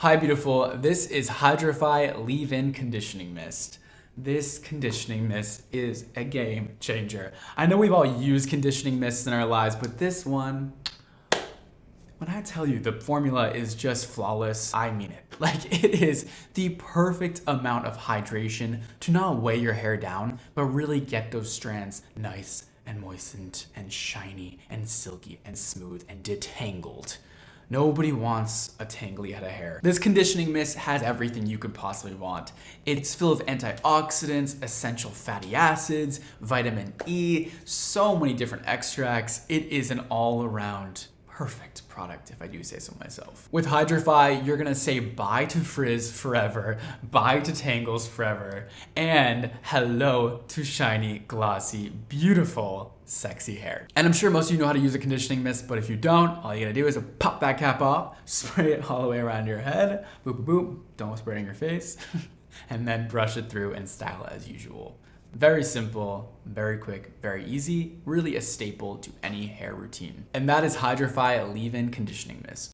Hi beautiful, this is Hydrify Leave-In Conditioning Mist. This conditioning mist is a game changer. I know we've all used conditioning mists in our lives, but this one, when I tell you the formula is just flawless, I mean it. Like, it is the perfect amount of hydration to not weigh your hair down, but really get those strands nice and moistened and shiny and silky and smooth and detangled. Nobody wants a tangly head of hair. This conditioning mist has everything you could possibly want. It's filled with antioxidants, essential fatty acids, vitamin E, so many different extracts. It is an all-around perfect product, if I do say so myself. With Hydrify, you're gonna say bye to frizz forever, bye to tangles forever, and hello to shiny, glossy, beautiful, sexy hair. And I'm sure most of you know how to use a conditioning mist, but if you don't, all you gotta do is pop that cap off, spray it all the way around your head, boop, boop, boop, don't spray it in your face, and then brush it through and style as usual. Very simple, very quick, very easy, really a staple to any hair routine. And that is Hydrify Leave-In Conditioning Mist.